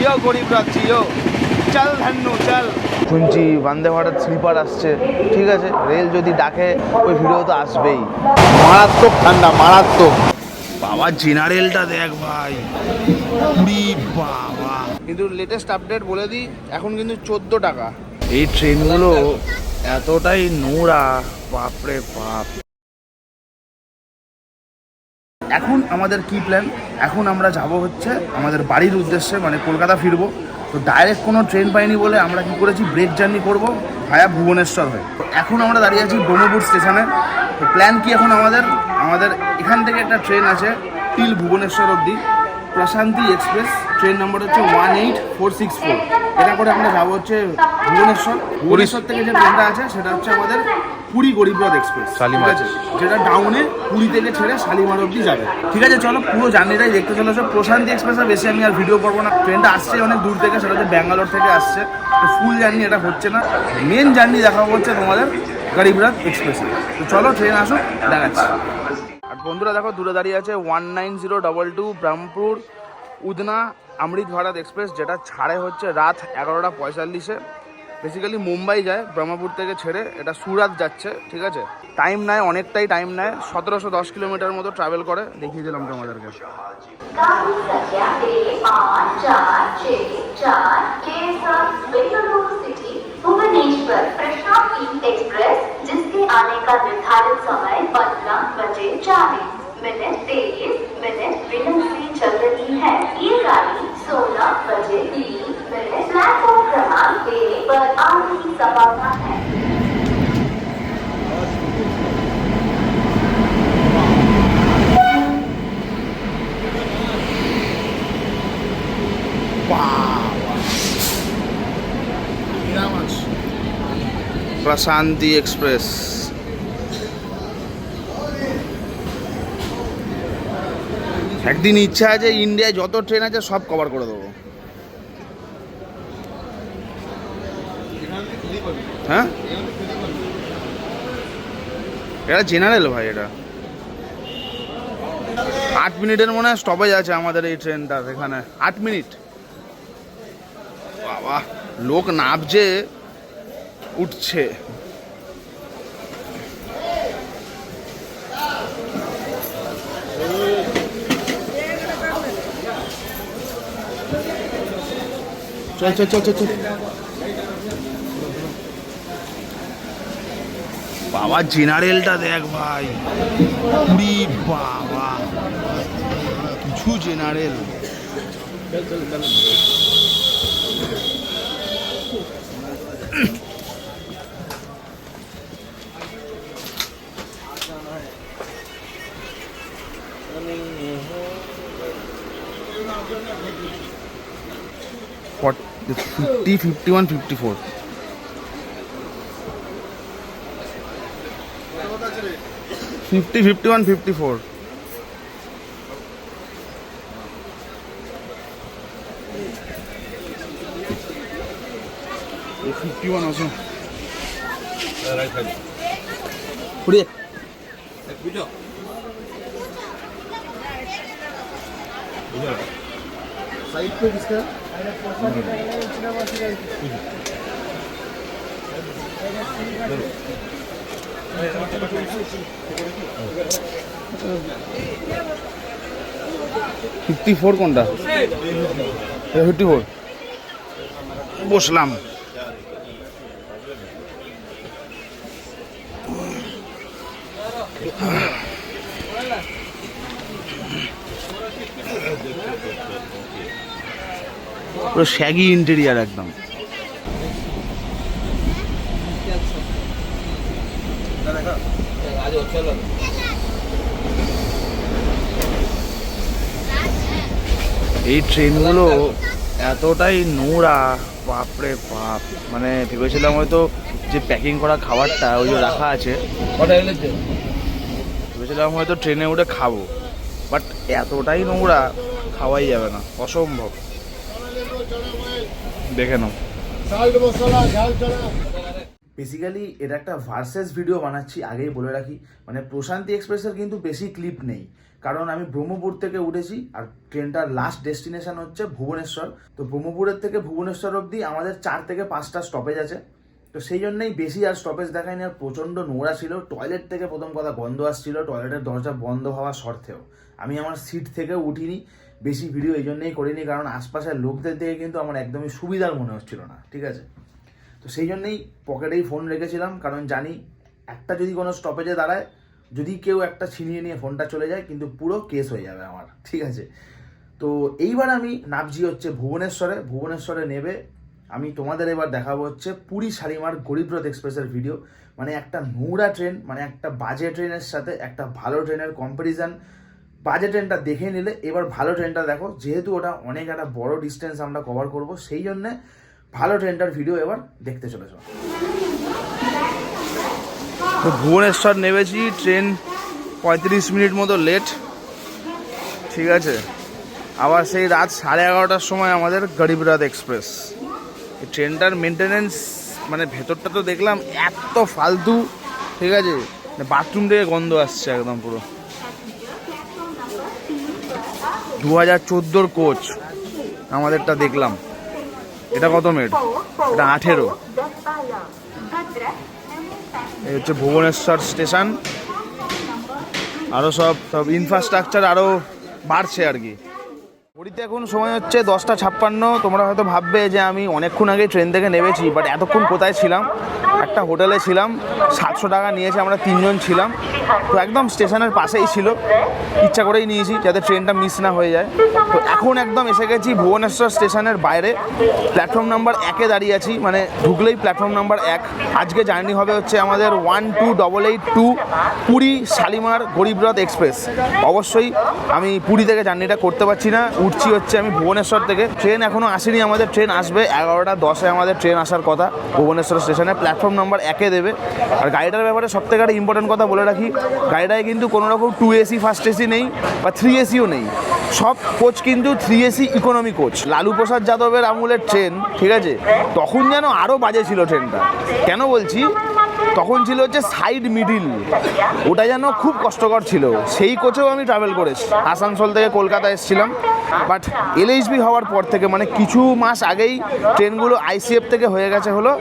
জিও গরিব রাত জিও, চল ধন্নু চল। শুনছি বন্দে ভারত স্লিপার আসছে, ঠিক আছে, রেল যদি ডাকে ওই ভিডিও তো আসবেই। মারাত্মক ঠান্ডা, মারাত্মক। বাবা জেনারেলটা দেখ ভাই, বাবা। কিন্তু লেটেস্ট আপডেট বলে দিই, এখন কিন্তু 14 টাকা। এই ট্রেনগুলো এতটাই নোংরা, বাপরে বাপ। এখন আমাদের কি প্ল্যান, এখন আমরা যাব হচ্ছে আমাদের বাড়ির উদ্দেশ্যে, মানে কলকাতা ফিরবো। তো ডাইরেক্ট কোনো ট্রেন পাইনি বলে আমরা কি করেছি, ব্রেক জার্নি করব ভায়া ভুবনেশ্বর হয়ে। তো এখন আমরা দাঁড়িয়ে আছি ব্রহ্মপুর স্টেশনে। তো প্ল্যান কি এখন আমাদের এখান থেকে একটা ট্রেন আছে টিল ভুবনেশ্বর অবধি, প্রশান্তি এক্সপ্রেস, ট্রেন নাম্বার হচ্ছে 18464। এটা করে আমরা যাবো হচ্ছে ভুবনেশ্বর। ভুবনেশ্বর থেকে যে ট্রেনটা আছে সেটা হচ্ছে আমাদের পুরী গরিবরথ এক্সপ্রেস, ঠিক আছে, যেটা ডাউনে পুরী থেকে ছেড়ে শালিমার অবধি যাবে। ঠিক আছে, চলো পুরো জার্নিটাই দেখতে চলো। প্রশান্তি এক্সপ্রেসে বেশি আমি আর ভিডিও করবো না, ট্রেনটা আসছে অনেক দূর থেকে, সেটা হচ্ছে ব্যাঙ্গালোর থেকে আসছে। তো ফুল জার্নি এটা হচ্ছে না, মেন জার্নি দেখাবো হচ্ছে তোমাদের গরিবরথ এক্সপ্রেসে। তো চলো ট্রেন আসো, দেখাচ্ছি। আর বন্ধুরা দেখো দূরে দাঁড়িয়ে আছে 19022 ব্রহ্মপুর উদনা অমৃত ভারত এক্সপ্রেস, যেটা ছাড়ে হচ্ছে রাত 11:45। বেসিক্যালি মুম্বাই যায় ব্রহ্মপুর থেকে ছেড়ে, এটা সুরাত যাচ্ছে, ঠিক আছে। টাইম নেয়, অনেকটাই টাইম নেয়, 1710 কিলোমিটার মতো ট্রাভেল করে। দেখিয়ে দিলাম তোমাদেরকে। भुवनेश्वर प्रशांति एक्सप्रेस, जिसके आने का निर्धारित समय 15:40 विलंब से चल रही है। ये गाड़ी 16:03 प्लेटफॉर्म क्रमांक 1 पर आने की संभावना है। প্রশান্তি এক্সপ্রেস। একদিন ইচ্ছা আছে ইন্ডিয়ায় যত ট্রেন আছে সব কভার করে দেবো। হ্যাঁ, এটা জেনারেল ভাই, এটা 8 মিনিটের মনে হয় স্টপেজ আছে আমাদের এই ট্রেনটার এখানে, 8 মিনিট। বাবা লোক নামছে উঠছে। চল চল চল চল। বাবা জেনারেলটা দেখ ভাই, বাবা কিছু জেনারেল। T 51 54 50 51 54 51 আছে। পুরিয়ে এক ভিডিও साइड पे किसका 54 কোনটা? 54 বসলাম। পুরো শ্যাগি ইন্টেরিয়ার একদম। এই ট্রেনগুলো এতটাই নোংরা, বাপরে বাপ। মানে ভেবেছিলাম হয়তো যে প্যাকিং করা খাবারটা ওই যে রাখা আছে, ভেবেছিলাম হয়তো ট্রেনে উঠে খাবো, বাট এতটাই নোংরা খাওয়াই যাবে না, অসম্ভব। দেখে নাও। বেসিক্যালি এটা একটা ভার্সেস ভিডিও বানাচ্ছি, আগেই বলে রাখি। মানে প্রশান্তি এক্সপ্রেসের কিন্তু বেশি ক্লিপ নেই, কারণ আমি ব্রহ্মপুর থেকে উঠেছি আর ট্রেনটার লাস্ট ডেস্টিনেশন হচ্ছে ভুবনেশ্বর। তো ব্রহ্মপুরের থেকে ভুবনেশ্বর অবধি আমাদের 4 থেকে 5টা স্টপেজ আছে। তো সেই জন্যই বেশি আর স্টপেজ দেখায়নি। আর প্রচণ্ড নোংরা ছিল, টয়লেট থেকে প্রথম কথা গন্ধ আসছিল, টয়লেটের দরজা বন্ধ হওয়া সত্ত্বেও আমি আমার সিট থেকেও উঠিনি। বেশি ভিডিও এই জন্যই করিনি কারণ আশপাশের লোকদের থেকে কিন্তু আমার একদমই সুবিধার মনে হচ্ছিল না, ঠিক আছে। তো সেই জন্যই পকেটেই ফোন রেখেছিলাম, কারণ জানি একটা যদি কোনো স্টপেজে দাঁড়ায়, যদি কেউ একটা ছিনিয়ে নিয়ে ফোনটা চলে যায় কিন্তু পুরো কেস হয়ে যাবে আমার, ঠিক আছে। তো এইবার আমি নামছি হচ্ছে ভুবনেশ্বরে নেবে আমি তোমাদের এবার দেখাবো হচ্ছে পুরী শালিমার গরিবরথ এক্সপ্রেসের ভিডিও। মানে একটা নোংরা ট্রেন, মানে একটা বাজে ট্রেনের সাথে একটা ভালো ট্রেনের কম্প্যারিজন। বাজে ট্রেনটা দেখে নিলে এবার ভালো ট্রেনটা দেখো, যেহেতু ওটা অনেক একটা বড় ডিস্টেন্স আমরা কভার করব, সেই জন্যে ভালো ট্রেনটার ভিডিও এবার দেখতে চলেছ। তো ভুবনেশ্বর নেমেছি, ট্রেন 35 মিনিট মতো লেট, ঠিক আছে। আবার সেই রাত 11:30টার সময় আমাদের গরিবরথ এক্সপ্রেস। এই ট্রেনটার মেনটেনেন্স মানে ভেতরটা তো দেখলাম এত ফালতু, ঠিক আছে। বাথরুম থেকে গন্ধ আসছে একদম পুরো। 2014 কোচ আমাদেরটা দেখলাম। এটা কত মিনিট? এটা 18। এই হচ্ছে ভুবনেশ্বর স্টেশন। আরও সব ইনফ্রাস্ট্রাকচার আরও বাড়ছে আর কি। ঘড়িতে এখন সময় হচ্ছে 10:56। তোমরা হয়তো ভাববে যে আমি অনেকক্ষণ আগে ট্রেন থেকে নেমেছি, বাট এতক্ষণ কোথায় ছিলাম? একটা হোটেলে ছিলাম, 700 টাকা নিয়েছে, আমরা 3 জন ছিলাম। তো একদম স্টেশনের পাশেই ছিল, ইচ্ছা করেই নিয়েছি যাতে ট্রেনটা মিস না হয়ে যায়। তো এখন একদম এসে গেছি ভুবনেশ্বর স্টেশনের বাইরে, প্ল্যাটফর্ম নাম্বার 1-এ দাঁড়িয়ে আছি, মানে ঢুকলেই প্ল্যাটফর্ম নাম্বার 1। আজকে জার্নি হবে হচ্ছে আমাদের 12882 পুরী শালিমার গরিবরথ এক্সপ্রেস। অবশ্যই আমি পুরী থেকে জার্নিটা করতে পারছি না, উঠছি হচ্ছে আমি ভুবনেশ্বর থেকে। ট্রেন এখনও আসেনি, আমাদের ট্রেন আসবে 11:10-এ আমাদের ট্রেন আসার কথা ভুবনেশ্বর স্টেশনে। প্ল্যাটফর্ম নাম্বার 1-এ দেবে। আর গাড়িটার ব্যাপারে সবথেকে একটা ইম্পর্টেন্ট কথা বলে রাখি, গাড়িটায় কিন্তু কোনো রকম 2 AC ফার্স্ট এসি নেই বা 3 ACও নেই। সব কোচ কিন্তু 3 AC ইকোনমি কোচ। লালু প্রসাদ যাদবের আমলের ট্রেন, ঠিক আছে, তখন যেন আরও বাজে ছিল ট্রেনটা। কেন বলছি? তখন ছিল হচ্ছে সাইড মিডিল, ওটা যেন খুব কষ্টকর ছিল। সেই কোচেও আমি ট্রাভেল করেছি, আসানসোল থেকে কলকাতা এসেছিলাম। বাট LHB হওয়ার পর থেকে, মানে কিছু মাস আগেই ট্রেনগুলো ICF থেকে হয়ে গেছে হলো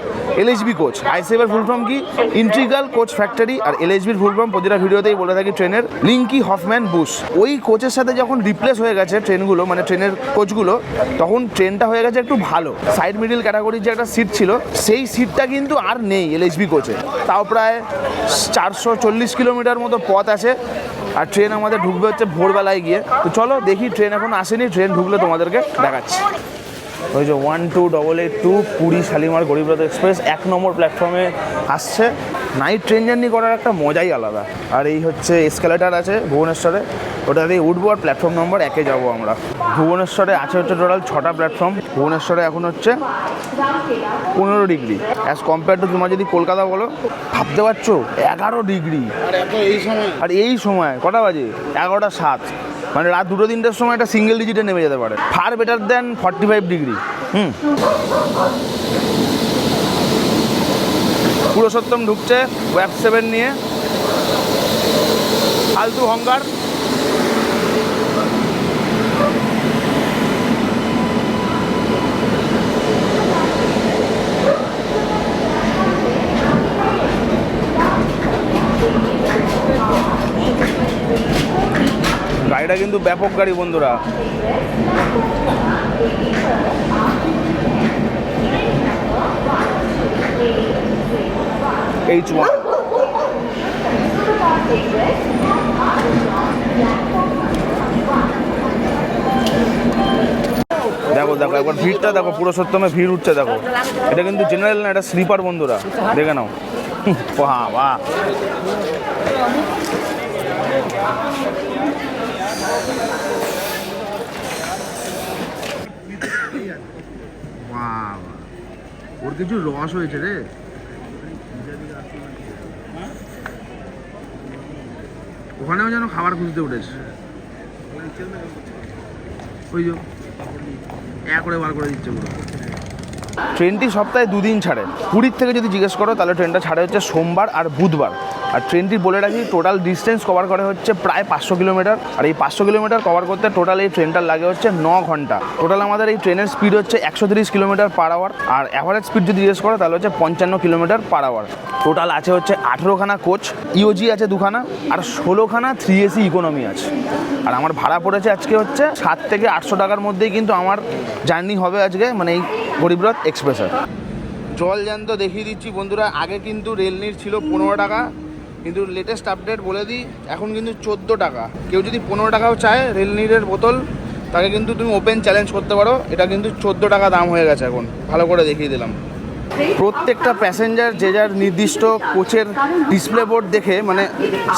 LHB কোচ। ICF-এর ফুল ফর্ম কি? Integral coach factory. আর LHB-র ফুল ফর্ম প্রতিটা ভিডিওতেই বলে থাকি ট্রেনের লিঙ্কি হফম্যান বুশ। ওই কোচের সাথে যখন রিপ্লেস হয়ে গেছে ট্রেনগুলো, মানে ট্রেনের কোচগুলো, তখন ট্রেনটা হয়ে গেছে একটু ভালো। সাইড মিডিল ক্যাটাগরির যে একটা সিট ছিল, সেই সিটটা কিন্তু আর নেই LHB কোচে। তাও প্রায় 440 কিলোমিটার মতো পথ আছে। আর ট্রেন আমাদের ঢুকবে হচ্ছে ভোরবেলায় গিয়ে। তো চলো দেখি, ট্রেন এখন আসেনি, ট্রেন ঢুকলে তোমাদেরকে দেখাচ্ছি। ওই যে 12882 পুরী শালিমার গরিবরথ এক্সপ্রেস 1 নম্বর প্ল্যাটফর্মে আসছে। নাইট ট্রেন জার্নি করার একটা মজাই আলাদা। আর এই হচ্ছে এসকেলেটার আছে ভুবনেশ্বরে, ওটা দিয়ে উঠবো আর প্ল্যাটফর্ম নম্বর 1-এ যাবো আমরা। ভুবনেশ্বরে আছে হচ্ছে টোটাল 6টা প্ল্যাটফর্ম। ভুবনেশ্বরে এখন হচ্ছে 15 ডিগ্রি অ্যাজ কম্পেয়ার টু তোমরা যদি কলকাতা বলো, ভাবতে পারছো 11 ডিগ্রি। আর এই সময় কটা বাজে? 11:07। মানে রাত 2-3টের সময় একটা সিঙ্গেল ডিজিটে নেমে যেতে পারে। ফার বেটার দেন 45 ডিগ্রি। পুরুষোত্তম ঢুকছে ওয়েব 7 নিয়ে, ফালতু হংকার। গাড়িটা কিন্তু ব্যাপক গাড়ি বন্ধুরা। H1 দেখো দেখো একবার ভিড়টা দেখো, পুরুষোত্তমে ভিড় উঠছে দেখো। এটা কিন্তু জেনারেল না, এটা স্লিপার বন্ধুরা, দেখে নাও। বাহ বাহ, ওর কিছু রস হয়েছে রে। ওখানেও যেন খাবার খুঁজতে উঠেছে, ওই যে করে বার করে দিচ্ছে পুরো। ট্রেনটি সপ্তাহে 2 দিন ছাড়ে। পুরীর থেকে যদি জিজ্ঞেস করো তাহলে ট্রেনটা ছাড়ে হচ্ছে সোমবার আর বুধবার। আর ট্রেনটি বলে রাখি টোটাল ডিস্টেন্স কভার করে হচ্ছে প্রায় 500 কিলোমিটার। আর এই 500 কিলোমিটার কভার করতে টোটাল এই ট্রেনটার লাগে হচ্ছে 9 ঘন্টা। টোটাল আমাদের এই ট্রেনের স্পিড হচ্ছে 130 কিলোমিটার পার আওয়ার। আর অ্যাভারেজ স্পিড যদি জিজ্ঞেস করো তাহলে হচ্ছে 55 কিলোমিটার পার আওয়ার। টোটাল আছে হচ্ছে 18খানা কোচ, ইওজি আছে 2খানা, আর 16খানা 3AC ইকোনমি আছে। আর আমার ভাড়া পড়েছে আজকে হচ্ছে 7 থেকে 800 টাকার মধ্যেই কিন্তু আমার জার্নি হবে আজকে, মানে এই গরিবরথ এক্সপ্রেসের। জল জ্যান্ত দেখিয়ে দিচ্ছি বন্ধুরা, আগে কিন্তু রেলনির ছিল 15 টাকা, কিন্তু লেটেস্ট আপডেট বলে দিই এখন কিন্তু 14 টাকা। কেউ যদি 15 টাকাও চায় রেলনিরের বোতল তাকে কিন্তু তুমি ওপেন চ্যালেঞ্জ করতে পারো, এটা কিন্তু 14 টাকা দাম হয়ে গেছে এখন। ভালো করে দেখিয়ে দিলাম। প্রত্যেকটা প্যাসেঞ্জার যে যার নির্দিষ্ট কোচের ডিসপ্লে বোর্ড দেখে মানে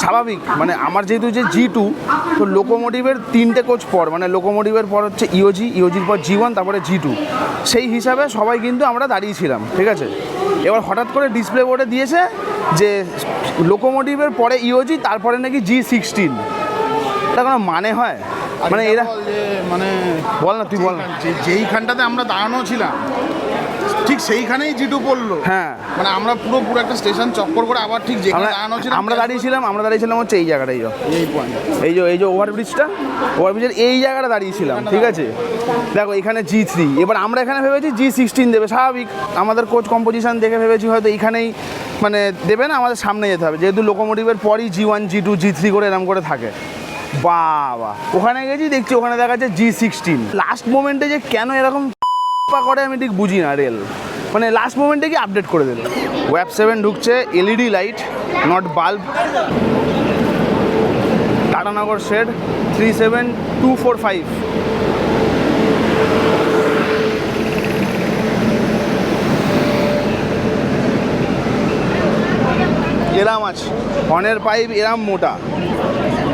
স্বাভাবিক, মানে আমার যেহেতু যে G2 তো লোকোমোটিভের 3টে কোচ পর, মানে লোকোমোটিভের পর হচ্ছে ইওজির পর G1 তারপরে G2, সেই হিসাবে সবাই কিন্তু আমরা দাঁড়িয়েছিলাম, ঠিক আছে। এবার হঠাৎ করে ডিসপ্লে বোর্ডে দিয়েছে যে লোকোমোটিভের পরে ইওজি তারপরে নাকি G16। এটা কোনো মানে হয়? মানে এরা মানে বল না, তুই বল না। যেইখানটাতে আমরা দাঁড়ানো ছিলাম ঠিক সেইখানেই G2 পড়লো। হ্যাঁ, মানে আমরা পুরো একটা স্টেশন চক্কর করে আবার ঠিক যেখানে দাঁড়ানো ছিলাম আমরা দাঁড়িয়েছিলাম হচ্ছে এই জায়গাটা, এই পয়েন্ট, এই যে ওভারব্রিজের এই জায়গাটা দাঁড়িয়েছিলাম, ঠিক আছে। দেখো এখানে G3, এবার আমরা এখানে ভেবেছি G16 দেবে, স্বাভাবিক। আমাদের কোচ কম্পোজিশন দেখে ভেবেছি হয়তো এইখানেই মানে দেবে না, আমাদের সামনে যেতে হবে, যেহেতু লোকোমোটিভের পরই G1 G2 G3 করে এরকম করে থাকে। বাবা, ওখানে গেছি দেখছি ওখানে দেখা যাচ্ছে G16। লাস্ট মোমেন্টে যে কেন এরকম করে আমি ঠিক বুঝি না রেল, মানে লাস্ট মোমেন্টে কি আপডেট করে দিল। ওয়েব 7 ঢুকছে, LED light not bulb, Tatanagar shed 37245। এরাম আছে, হর্নের পাইপ এরাম মোটা,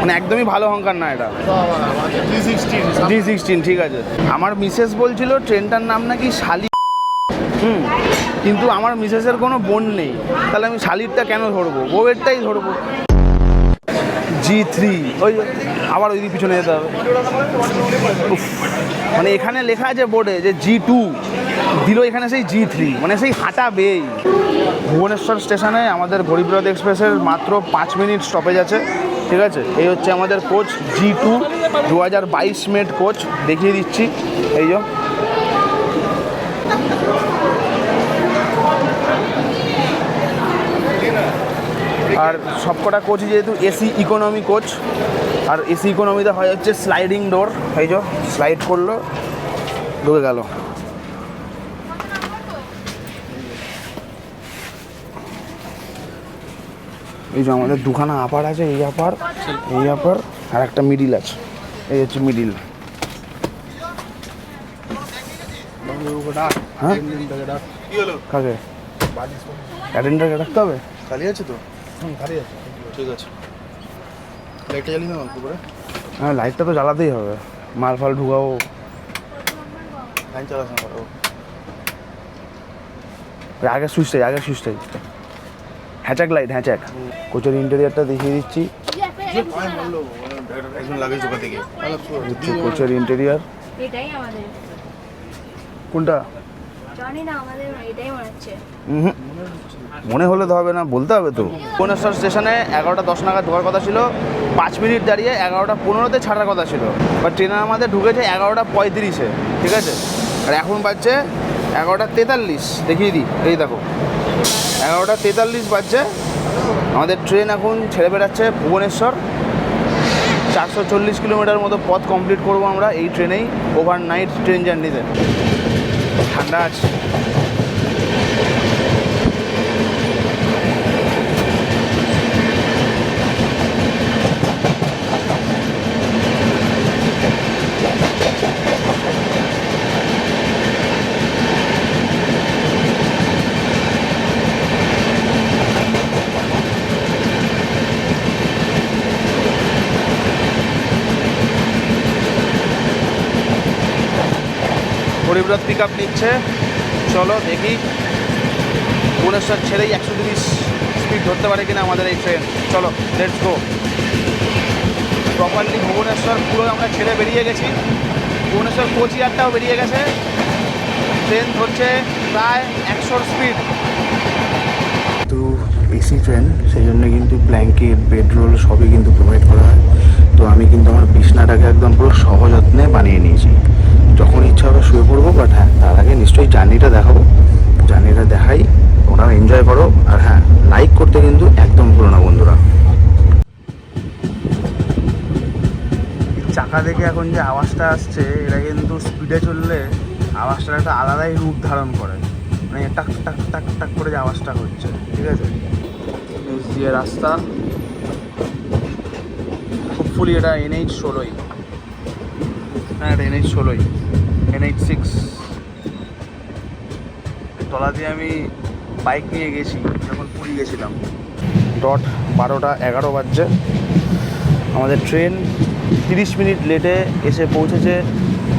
মানে একদমই ভালো হংকার না এটা। G16, ঠিক আছে। আমার মিসেস বলছিল ট্রেনটার নাম নাকি শালি, কিন্তু আমার মিসেসের কোনো বোন নেই, তাহলে আমি শালিরটা কেন ধরবো, বউয়েরটাই ধরবো। G3, ওই আবার ওই পিছনে যেতে হবে। মানে এখানে লেখা আছে বোর্ডে যে G2 দিল, এখানে সেই G3, মানে সেই হাঁটা বেই। ভুবনেশ্বর স্টেশনে আমাদের গরিবরথ এক্সপ্রেসের মাত্র 5 মিনিট স্টপেজ আছে, ঠিক আছে। এই হচ্ছে আমাদের কোচ G2 2022 মেড কোচ, দেখিয়ে দিচ্ছি এই যে। আর সবকটা কোচই যেহেতু এসি ইকোনমি কোচ, আর এসি ইকোনমিতে হয় হচ্ছে স্লাইডিং ডোর, এই যে স্লাইড করলো ঢুকে গেল। এই যে আমাদের 2খানা আপার আছে, এই আপার আর একটা মিডিল আছে, এই হচ্ছে মিডিল। হ্যাঁ, কাকে অ্যাটেন্ডারকে ডাকতে হবে? খালি আছে তো? খালি আছে, ঠিক আছে। লাইটটা জ্বালিয়ে না অল্প করে। হ্যাঁ, লাইটটা তো জ্বালাতেই হবে, মাল ফাল ঢুকাবো। লাইন চালাস না, আগের সুইচটাই হ্যাচাক লাইট, হ্যাচাক। কোচের ইন্টেরিয়ারটা দেখিয়ে দিচ্ছি, একজন লাগে চোখা থেকে। কোচের ইন্টেরিয়ার এটাই আমাদের, কোনটা জানি না, আমাদের এটাই মনে হচ্ছে। মনে হলে তো হবে না, বলতে হবে তো। ভুবনেশ্বর স্টেশনে 11টা 10 নাগাদ ঢোকার কথা ছিল, 5 মিনিট দাঁড়িয়ে 11টা 15-তে ছাড়ার কথা ছিল, বাট ট্রেনে আমাদের ঢুকেছে 11টা 35-এ, ঠিক আছে। আর এখন বাজছে 11টা 43, দেখিয়ে দিই, এই দেখো 11টা 43 বাজছে। আমাদের ট্রেন এখন ছেড়ে বেড়াচ্ছে ভুবনেশ্বর। 440 কিলোমিটার মতো পথ কমপ্লিট করবো আমরা এই ট্রেনেই, ওভারনাইট ট্রেন জার্নিতে। ঠান্ডা আছে। গরিবরথ পিক আপ নিচ্ছে, চলো দেখি ভুবনেশ্বর ছেড়েই 130 স্পিড ধরতে পারে কিনা আমাদের এই ট্রেন। চলো লেটস গো। প্রপারলি ভুবনেশ্বর পুরো আমরা ছেড়ে বেরিয়ে গেছি, ভুবনেশ্বর কোচবিহারটাও বেরিয়ে গেছে। ট্রেন ধরছে প্রায় 100 স্পিড। তো এসি ট্রেন, সেই জন্য কিন্তু ব্ল্যাঙ্কেট, বেডরোল সবই কিন্তু প্রোভাইড করা হয়। তো আমি কিন্তু আমার বিছনাটাকে একদম পুরো সযত্নে বানিয়ে নিয়েছি, যখন ইচ্ছা হবে শুয়ে পড়বো। বাট হ্যাঁ, তার আগে নিশ্চয়ই জার্নিটা দেখাবো, জার্নিটা দেখাই, ওরাও এনজয় করো। আর হ্যাঁ, লাইক করতে কিন্তু একদম ভুলো না বন্ধুরা। চাকা থেকে এখন যে আওয়াজটা আসছে, এটা কিন্তু স্পিডে চললে আওয়াজটার একটা আলাদাই রূপ ধারণ করে, মানে টাক টাক টাক টাক করে যে আওয়াজটা হচ্ছে, ঠিক আছে। যে রাস্তা হোপফুলি এটা NH-16, হ্যাঁ এটা NH-16, NH-6 তলা দিয়ে আমি বাইক নিয়ে গেছি যখন পুরী গেছিলাম। 12:11 বাজছে, আমাদের ট্রেন 30 মিনিট লেটে এসে পৌঁছেছে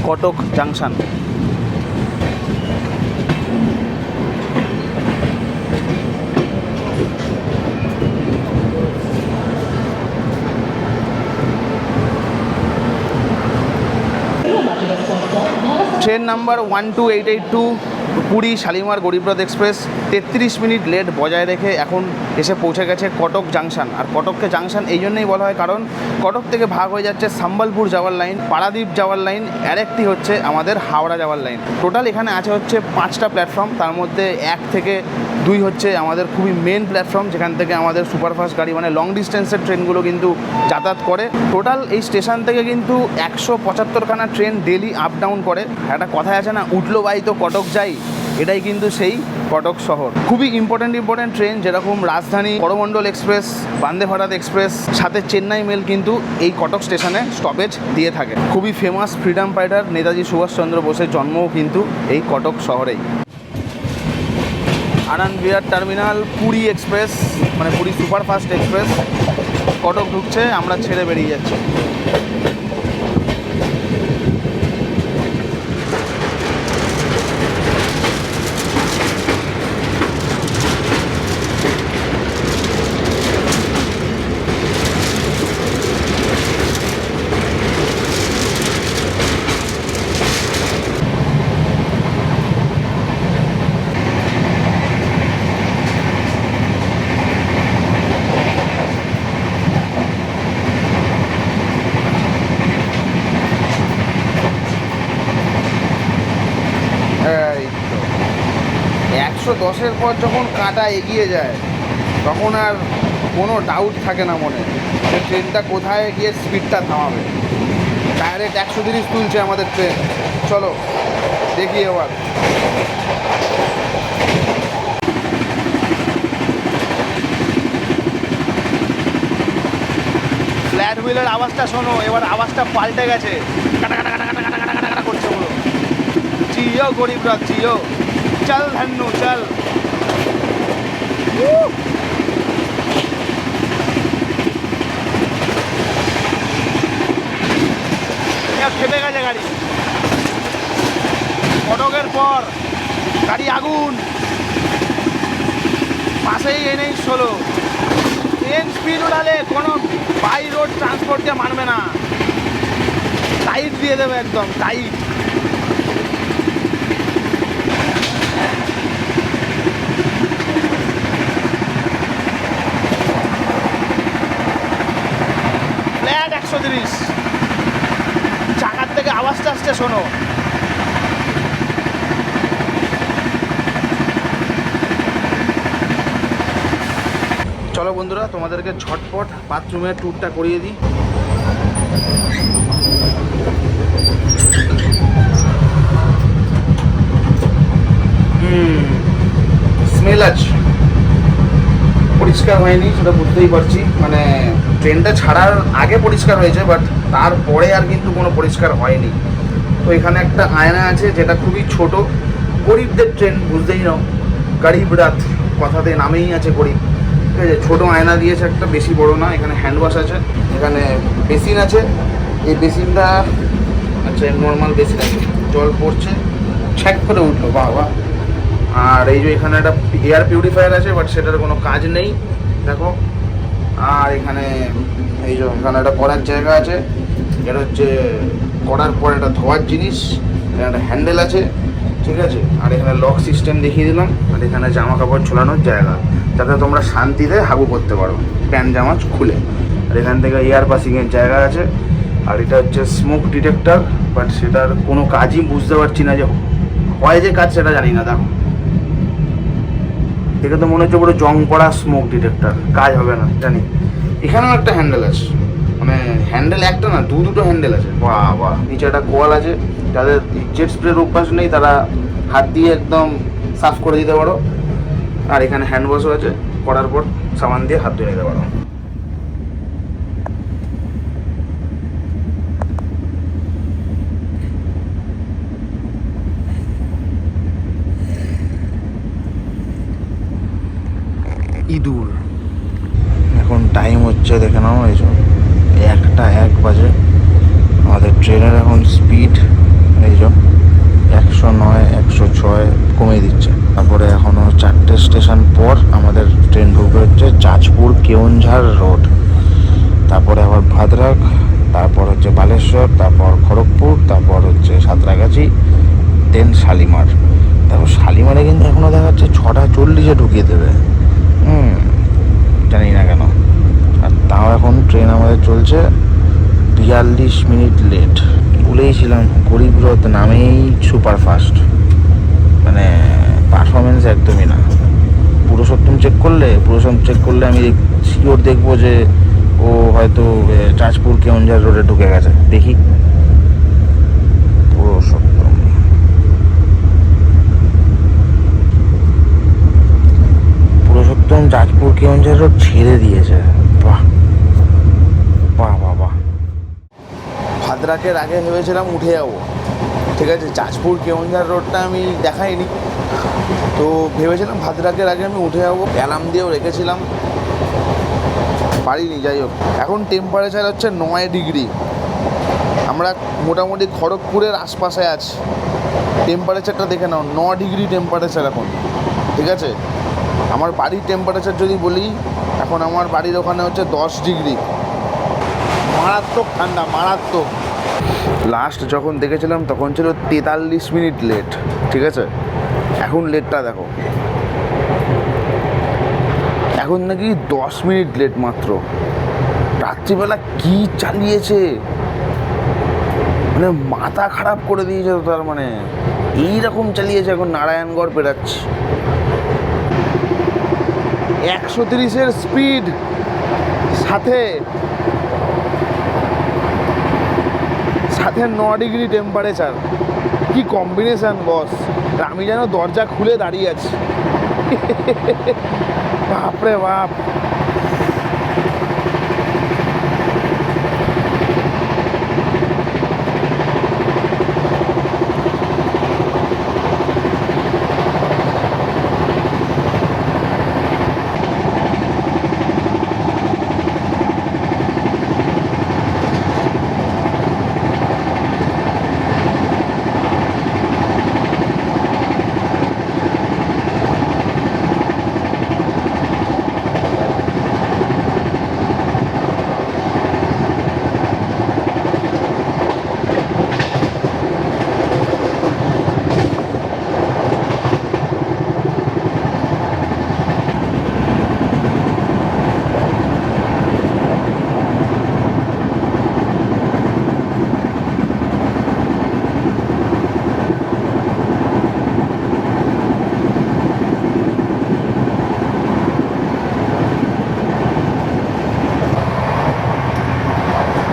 Cuttack junction. Train number 12882 Puri Shalimar Garib Rath express 33 minute late বজায় রেখে এখন এসে পৌঁছে গেছে কটক জাংশন। আর কটককে জাংশন এই জন্যই বলা হয় কারণ কটক থেকে ভাগ হয়ে যাচ্ছে সম্বলপুর যাওয়ার লাইন, পারাদ্বীপ যাওয়ার লাইন, আর একটি হচ্ছে আমাদের হাওড়া যাওয়ার লাইন। টোটাল এখানে আছে হচ্ছে 5টা প্ল্যাটফর্ম, তার মধ্যে 1 থেকে 2 হচ্ছে আমাদের খুবই মেন প্ল্যাটফর্ম, যেখান থেকে আমাদের সুপারফাস্ট গাড়ি মানে লং ডিস্টেন্সের ট্রেনগুলো কিন্তু যাতায়াত করে। টোটাল এই স্টেশন থেকে কিন্তু 175খানা ট্রেন ডেলি আপ ডাউন করে। একটা কথায় আছে না, উঠলো বাই তো কটক যাই, এটাই কিন্তু সেই কটক শহর। খুবই ইম্পর্টেন্ট ট্রেন, যেরকম রাজধানী, করমণ্ডল এক্সপ্রেস, বন্দে ভারত এক্সপ্রেস, সাথে চেন্নাই মেল কিন্তু এই কটক স্টেশনে স্টপেজ দিয়ে থাকে। খুবই famous freedom fighter Netaji Subhash Chandra বোসের জন্মও কিন্তু এই কটক শহরেই। আনন্দ বিহার টার্মিনাল পুরী এক্সপ্রেস মানে পুরী সুপারফাস্ট এক্সপ্রেস কটক ঢুকছে, আমরা ছেড়ে বেরিয়ে যাচ্ছি। এই তো 110-এর পর যখন কাঁটা এগিয়ে যায় তখন আর কোনো ডাউট থাকে না মনে যে ট্রেনটা কোথায় গিয়ে স্পিডটা থামাবে। ডাইরেক্ট 130 তুলছে আমাদের ট্রেন। চলো দেখি এবার। ফ্ল্যাট হুইলের আওয়াজটা শোনো, এবার আওয়াজটা পাল্টে গেছে, কাটা কাটা কাটা কাটা কাটা কাটা কাটা করছে পুরো। জিও গরিবরথ জিও, চল ধন্নু চল। খেপে গেছে গাড়ি, কটকের পর গাড়ি আগুন, পাশেই NH-16। ট্রেন স্পিড উঠালে কোনো বাই রোড ট্রান্সপোর্টকে মানবে না, টাইট দিয়ে দেবে একদম টাইট। ফ্ল্যাট 130, চাকার থেকে আওয়াজটা আসছে শোনো। চলো বন্ধুরা, তোমাদেরকে ঝটপট বাথরুমের ট্যুরটা করিয়ে দিই। স্মেল আছে, পরিষ্কার হয়নি সেটা বুঝতেই পারছি, মানে ট্রেনটা ছাড়ার আগে পরিষ্কার হয়েছে, বাট তারপরে আর কিন্তু কোনো পরিষ্কার হয়নি। তো এখানে একটা আয়না আছে যেটা খুবই ছোট, গরিবদের ট্রেন বুঝতেই নাও, গরিবরথ কথাতে নামেই আছে গরিব, ঠিক আছে। ছোটো আয়না দিয়েছে একটা, বেশি বড় না। এখানে হ্যান্ড ওয়াশ আছে, এখানে বেসিন আছে, এই বেসিনটা আচ্ছা নর্মাল বেসিন আছে, জল পড়ছে, ছ্যাক করে উঠলো, বাহ বাহ। আর এই যে এখানে একটা এয়ার পিউরিফায়ার আছে, বাট সেটার কোনো কাজ নেই দেখো। আর এখানে এই যে এখানে একটা করার জায়গা আছে, এটা হচ্ছে করার পর একটা ধোয়ার জিনিস, এখানে একটা হ্যান্ডেল আছে, ঠিক আছে। আর এখানে লক সিস্টেম দেখিয়ে দিলাম, আর এখানে জামা কাপড় ঝোলানোর জায়গা, যাতে তোমরা শান্তিতে হাগু করতে পারো প্যান্ট জামা খুলে। আর এখান থেকে এয়ার পাসিংয়ের জায়গা আছে। আর এটা হচ্ছে স্মোক ডিটেক্টর, বাট সেটার কোনো কাজই বুঝতে পারছি না যে হয় যে কাজ, সেটা জানি না। দেখো দেখে তো মনে হচ্ছে পুরো জং পড়া স্মোক ডিটেক্টর, কাজ হবে না জানি। এখানেও একটা হ্যান্ডেল আছে, মানে হ্যান্ডেল একটা না, দুটো হ্যান্ডেল আছে। বাহ বাহ। নিচে একটা কোয়াল আছে, যাদের জেট স্প্রের অভ্যাস নেই তারা হাত দিয়ে একদম সাফ করে দিতে পারো। আর এখানে হ্যান্ড ওয়াশও আছে, করার পর সাবান দিয়ে হাত ধুয়ে নিতে পারো। ইঁদুর। এখন টাইম হচ্ছে দেখে নাও, এই 1:01 বাজে। আমাদের ট্রেনের এখন স্পিড এই 109, 106 কমিয়ে দিচ্ছে। তারপরে এখনও 4টে স্টেশন পর আমাদের ট্রেন ঢুকবে হচ্ছে জাজপুর কেওনঝাড় রোড, তারপরে আবার ভাদ্রাক, তারপর হচ্ছে বালেশ্বর, তারপর খড়গপুর, তারপর হচ্ছে সাঁতরাগাছি, দেন শালিমার। তারপর শালিমারে কিন্তু এখনও দেখাচ্ছে 6:40 ঢুকিয়ে দেবে। জানি না কেন। আর তাও এখন ট্রেন আমাদের চলছে 42 মিনিট লেট। বলেইছিলাম গরিব রথ নামেই সুপারফাস্ট, মানে পারফরমেন্স একদমই না। পুরুষোত্তম চেক করলে আমি শিওর দেখবো যে ও হয়তো জাজপুর কেওনঝাড় রোডে ঢুকে গেছে। দেখি পুরুষোত্তম জাজপুর কেওনঝাড় রোড ছেড়ে দিয়েছে। বাহ বাহ বাহ বাহ। ভাদ্রাকের আগে ভেবেছিলাম উঠে যাবো, ঠিক আছে। জাজপুর কেওনঝাড় রোডটা আমি দেখাইনি, তো ভেবেছিলাম ভাদ্রাকের আগে আমি উঠে যাবো, অ্যালার্ম দিয়েও রেখেছিলাম, পারিনি। যাই হোক, এখন টেম্পারেচার হচ্ছে 9 ডিগ্রি। আমরা মোটামুটি খড়গপুরের আশপাশে আছি। টেম্পারেচারটা দেখে নাও, 9 ডিগ্রি টেম্পারেচার এখন, ঠিক আছে। আমার বাড়ির টেম্পারেচার যদি বলি, এখন আমার বাড়ির ওখানে হচ্ছে 10 ডিগ্রি। মারাত্মক ঠান্ডা, মারাত্মক। লাস্ট যখন দেখেছিলাম তখন ছিল 43 মিনিট লেট, ঠিক আছে। এখন লেটটা দেখো, এখন নাকি 10 মিনিট লেট মাত্র। রাত্রিবেলা কি চালিয়েছে, মানে মাথা খারাপ করে দিয়েছে। তো তার মানে এইরকম চালিয়েছে। এখন নারায়ণগড় পেরাচ্ছি 130-এর স্পিড, সাথে 9 ডিগ্রি টেম্পারেচার। কি কম্বিনেশন বস। আমি যেন দরজা খুলে দাঁড়িয়ে আছি। বাপরে বাপ।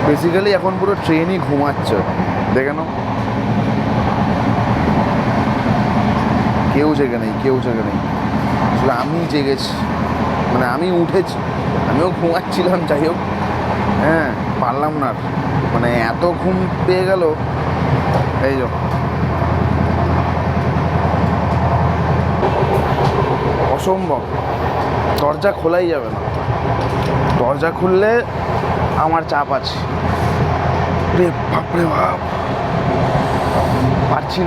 বেসিক্যালি এখন পুরো ট্রেনই ঘুমাচ্ছে, দেখে নাও। কেউ জেগে নেই, আসলে আমি জেগেছি, মানে আমি উঠেছি, আমিও ঘুমাচ্ছিলাম। যাই হোক, হ্যাঁ, পারলাম না, মানে এত ঘুম পেয়ে গেল। এই অসম্ভব। দরজা খোলাই যাবে না, দরজা খুললে আমার চাপ আছে। রে বাপরে বাপ, পারছি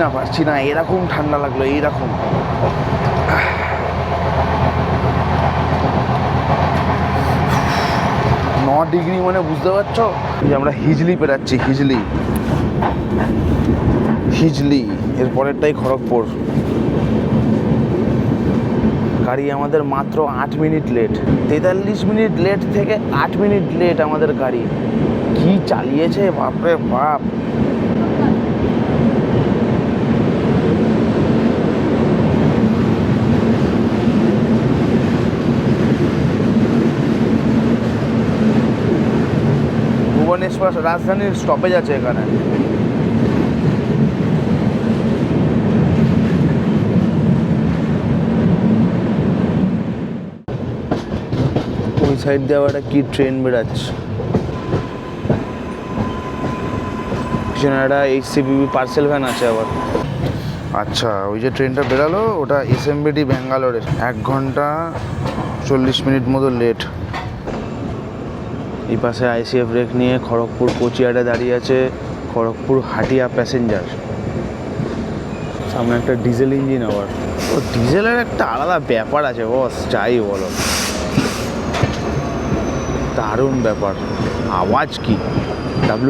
না। এরকম ঠান্ডা লাগলো, এইরকম। 9 ডিগ্রি মানে বুঝতে পারছো যে আমরা হিজলি পেরাচ্ছি, হিজলি। এর পরেরটাই খড়গপুর। গাড়ি আমাদের মাত্র 8 মিনিট লেট। 43 মিনিট লেট থেকে 8 মিনিট লেট আমাদের গাড়ি। কি চালিয়েছে বাপরে বাপ। ভুবনেশ্বর রাজধানীর স্টপেজ আছে এখানে। ওই সাইড দিয়ে আবার একটা কি ট্রেন বেরাচ্ছে, পিছনে একটা HCPB পার্সেল ভ্যান আছে আবার। আচ্ছা, ওই যে ট্রেনটা বেরালো ওটা SMBT ব্যাঙ্গালোরের। 1 ঘন্টা 40 মিনিট মতো লেট। এই পাশে ICF রেক নিয়ে খড়গপুর কোচিয়াডে দাঁড়িয়ে আছে খড়গপুর হাটিয়া প্যাসেঞ্জার। সামনে একটা ডিজেল ইঞ্জিন আবার। ও ডিজেলের একটা আলাদা ব্যাপার আছে বস, যাই বলো, দারুণ ব্যাপার। আওয়াজ কি,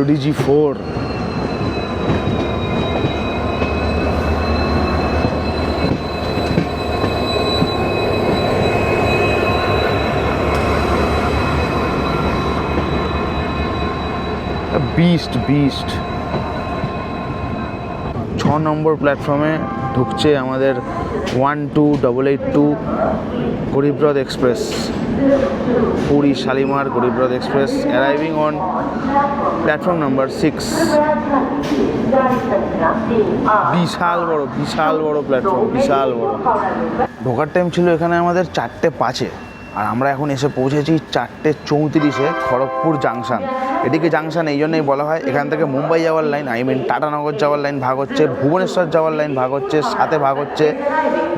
WDG4। বিস্ট 6 নম্বর প্ল্যাটফর্মে ঢুকছে আমাদের 12882 Garib Rath express. Puri Shalimar Garib Rath express arriving on platform number 6। বিশাল বড় প্ল্যাটফর্ম, বিশাল বড়। ঢোকার টাইম ছিল এখানে আমাদের 4:05, আর আমরা এখন এসে পৌঁছেছি 4:34 খড়গপুর জাংশন। এদিকে জাংশন এই জন্যই বলা হয়, এখান থেকে মুম্বাই যাওয়ার লাইন, টাটানগর যাওয়ার লাইন ভাগ হচ্ছে, ভুবনেশ্বর যাওয়ার লাইন ভাগ হচ্ছে, সাথে ভাগ হচ্ছে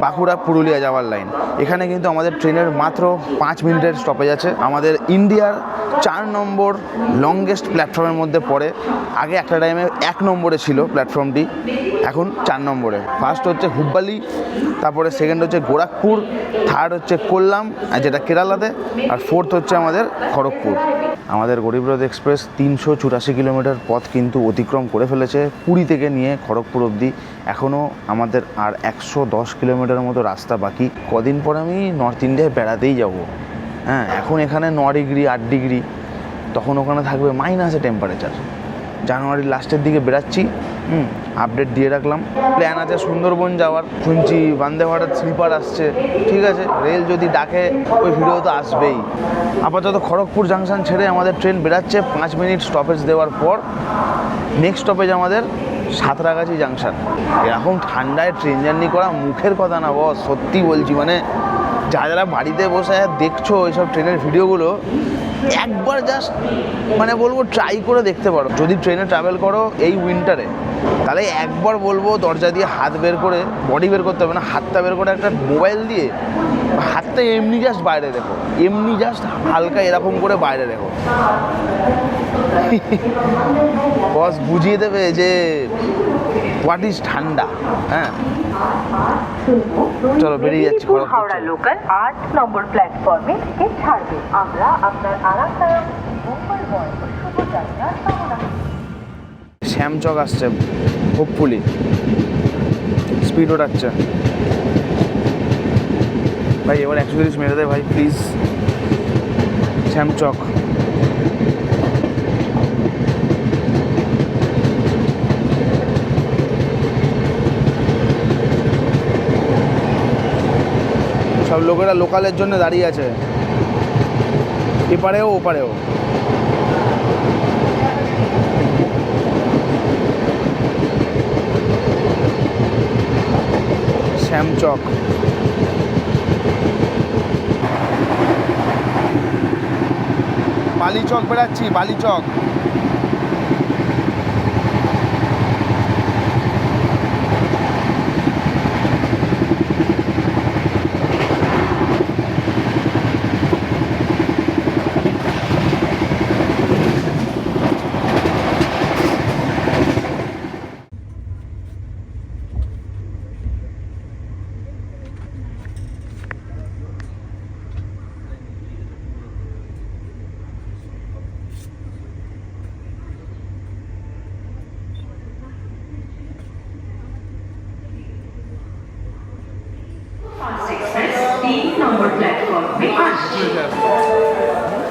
বাঁকুড়া পুরুলিয়া যাওয়ার লাইন। এখানে কিন্তু আমাদের ট্রেনের মাত্র 5 মিনিটের স্টপেজ আছে। আমাদের ইন্ডিয়ার 4 নম্বর লংগেস্ট প্ল্যাটফর্মের মধ্যে পড়ে। আগে একটা টাইমে 1 নম্বরে ছিল প্ল্যাটফর্মটি, এখন 4 নম্বরে। ফার্স্ট হচ্ছে হুব্বালি, তারপরে সেকেন্ড হচ্ছে গোরাখপুর, থার্ড হচ্ছে কোল্লাম যেটা কেরালাতে, আর ফোর্থ হচ্ছে আমাদের খড়গপুর। আমাদের গরিবরথ এক্সপ্রেস 384 কিলোমিটার পথ কিন্তু অতিক্রম করে ফেলেছে পুরী থেকে নিয়ে খড়গপুর অবধি। এখনও আমাদের আর 110 কিলোমিটার মতো রাস্তা বাকি। কদিন পর আমি নর্থ ইন্ডিয়ায় বেড়াতেই যাব। হ্যাঁ, এখন এখানে 9 ডিগ্রি 8 ডিগ্রি, তখন ওখানে থাকবে মাইনাসে টেম্পারেচার। জানুয়ারির লাস্টের দিকে বেরাচ্ছি, আপডেট দিয়ে রাখলাম। প্ল্যান আছে সুন্দরবন যাওয়ার, শুনছি বন্দে ভারত স্লিপার আসছে। ঠিক আছে, রেল যদি ডাকে ওই ভিডিও তো আসবেই। আপাতত খড়গপুর জাংশন ছেড়ে আমাদের ট্রেন বেরাচ্ছে 5 মিনিট স্টপেজ দেওয়ার পর। নেক্সট স্টপেজ আমাদের সাঁতরাগাছি জাংশন। এরকম ঠান্ডায় ট্রেন জার্নি করা মুখের কথা না বস, সত্যি বলছি। মানে যারা বাড়িতে বসে দেখছো এইসব ট্রেনের ভিডিওগুলো, একবার জাস্ট মানে বলবো ট্রাই করে দেখতে পারো। যদি ট্রেনে ট্রাভেল করো এই উইন্টারে, তাহলে একবার বলবো দরজা দিয়ে হাত বের করে, বডি বের করতে হবে না, হাতটা বের করে একটা মোবাইল দিয়ে হাতটা এমনি জাস্ট বাইরে রেখো, এমনি জাস্ট হালকা এরকম করে বাইরে রেখো। বস বুঝিয়ে দেবে যে হোয়াট ইজ ঠান্ডা। হ্যাঁ, চলো বেরিয়ে যাচ্ছি। হাওড়া লোকাল 8 নম্বর প্ল্যাটফর্মে থেকে ছাড়বে। আমরা আপনার আরামদায়ক মঙ্গলময় ও শুভ যাত্রা কামনা করি। শ্যামচক আসছে, হোপফুলি স্পিড ওঠাচ্ছে। ভাই এবার 130 মেরে দে ভাই প্লিজ। শ্যামচক সব লোকেরা লোকালের জন্য দাঁড়িয়ে আছে, এপারেও ওপারেও। শ্যামচক বালিচক বেড়াচ্ছি, বালিচক। number platform में आ चुके हैं।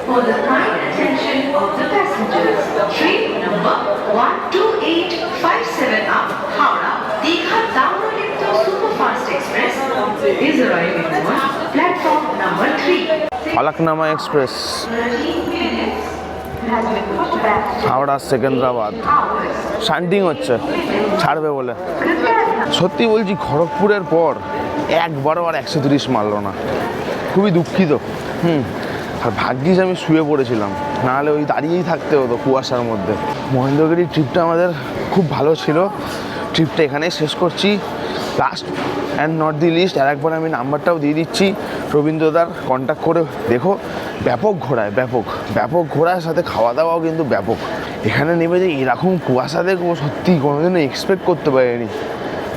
For the kind attention of the passengers, train number 12857 up Howrah Dikha Dauralipto Superfast Express is arriving on platform number 3. Falaknuma express 13 minutes has been put back to Howrah Secunderabad hours. Shunting হচ্ছে ছাড়বে বলে। कृपया ध्यान সত্যি বলছি খড়গপুরের পর একবারও আর 130 মারলো না, খুবই দুঃখিত। আর ভাগ্যিস আমি শুয়ে পড়েছিলাম, নাহলে ওই দাঁড়িয়েই থাকতে হতো কুয়াশার মধ্যে। মহেন্দ্রগিরির ট্রিপটা আমাদের খুব ভালো ছিল, ট্রিপটা এখানেই শেষ করছি। Last and not the least আর একবার আমি নাম্বারটাও দিয়ে দিচ্ছি, রবীন্দ্রদার কন্ট্যাক্ট করে দেখো। ব্যাপক ঘোরায়, ব্যাপক ঘোরার সাথে খাওয়া দাওয়াও কিন্তু ব্যাপক। এখানে নেমে যে এরকম কুয়াশা দেখবো সত্যি কোনোদিনও এক্সপেক্ট করতে পারিনি।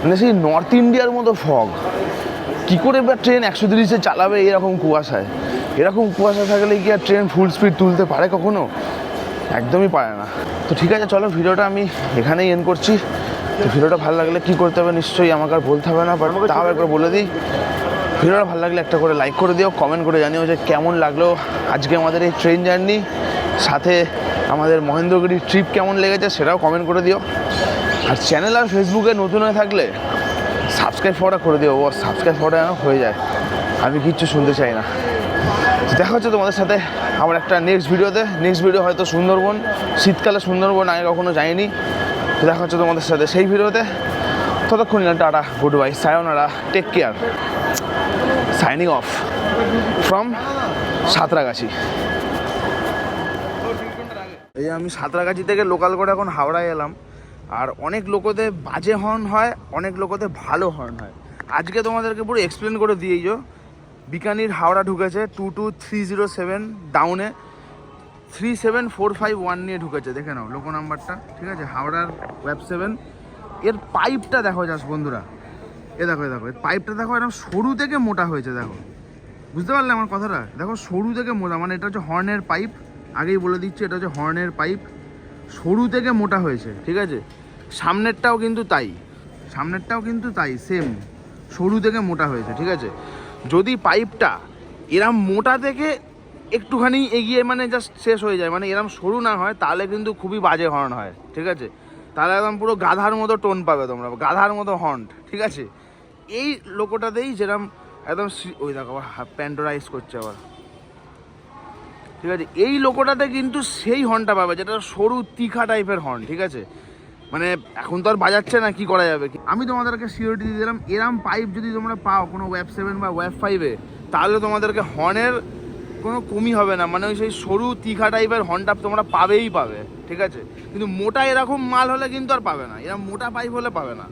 মানে সেই নর্থ ইন্ডিয়ার মতো ফগ। কী করে বা ট্রেন 130-এ চালাবে এরকম কুয়াশায়? এরকম কুয়াশা থাকলে কি আর ট্রেন ফুল স্পিড তুলতে পারে কখনো? একদমই পারে না। তো ঠিক আছে, চলো ভিডিওটা আমি এখানেই এন্ড করছি। তো ভিডিওটা ভালো লাগলে কী করতে হবে নিশ্চয়ই আমাকে আর বলতে হবে না, বাট তাও একবার বলে দিই, ভিডিওটা ভালো লাগলে একটা করে লাইক করে দিও, কমেন্ট করে জানিও যে কেমন লাগলো আজকে আমাদের এই ট্রেন জার্নি, সাথে আমাদের মহেন্দ্রগিরির ট্রিপ কেমন লেগেছে সেটাও কমেন্ট করে দিও। আর চ্যানেল আর ফেসবুকে নতুন হয়ে থাকলে সাবস্ক্রাইব করাটা করে দিও, ও সাবস্ক্রাইব করাটা যেন হয়ে যায়, আমি কিচ্ছু শুনতে চাই না। দেখা হচ্ছে তোমাদের সাথে আমার একটা নেক্সট ভিডিওতে। নেক্সট ভিডিও হয়তো সুন্দরবন, শীতকালে সুন্দরবন আগে কখনো যাইনি। তো দেখা হচ্ছে তোমাদের সাথে সেই ভিডিওতে। ততক্ষণ টাটা, গুড বাই, সায়োনারা, take care, signing off from Santragachi. এই যে আমি সাঁতরাগাছি থেকে লোকাল করে এখন হাওড়ায় এলাম। আর অনেক লোকতে বাজে হর্ন হয়, অনেক লোকতে ভালো হর্ন হয়। আজকে তোমাদেরকে পুরো এক্সপ্লেন করে দিয়েই বিকানির হাওড়া ঢুকেছে 22307 ডাউনে 37451 নিয়ে ঢুকেছে, দেখে নাও লোকো নাম্বারটা, ঠিক আছে? হাওড়ার ওয়েব 7। এর পাইপটা দেখো জাস্ট বন্ধুরা, দেখো এর পাইপটা দেখো, এরকম সরু থেকে মোটা হয়েছে। দেখো, বুঝতে পারলে আমার কথাটা? দেখো সরু থেকে মোটা, মানে এটা হচ্ছে হর্নের পাইপ, আগেই বলে দিচ্ছি এটা হচ্ছে হর্নের পাইপ, সরু থেকে মোটা হয়েছে, ঠিক আছে? সামনেরটাও কিন্তু তাই, সেম সরু থেকে মোটা হয়েছে, ঠিক আছে? যদি পাইপটা এরম মোটা থেকে একটুখানি এগিয়ে মানে জাস্ট শেষ হয়ে যায়, মানে এরম সরু না হয়, তাহলে কিন্তু খুবই বাজে হর্ন হয়, ঠিক আছে? তাহলে একদম পুরো গাধার মতো টোন পাবে তোমরা, গাধার মতো হর্ন, ঠিক আছে? এই লোকোটাতেই যেরকম একদম, ওই দেখো আবার প্যান্টোরাইজ করছে আবার, ঠিক আছে? এই লোকোটাতে কিন্তু সেই হর্নটা পাবে যেটা সরু তীখা টাইপের হর্ন, ঠিক আছে? মানে এখন তো আর বাজাচ্ছে না, কি করা যাবে? আমি তোমাদেরকে সিওরিটি দিয়ে দিলাম, এরম পাইপ যদি তোমরা পাও কোনো ওয়েব 7 বা ওয়েব 5-এ, তাহলে তোমাদেরকে হর্নের কোনো কমই হবে না, মানে ওই সেই সরু তীখা টাইপের হর্নটা তোমরা পাবে, ঠিক আছে? কিন্তু মোটা এরকম মাল হলে কিন্তু আর পাবে না, এরকম মোটা পাইপ হলে পাবে না।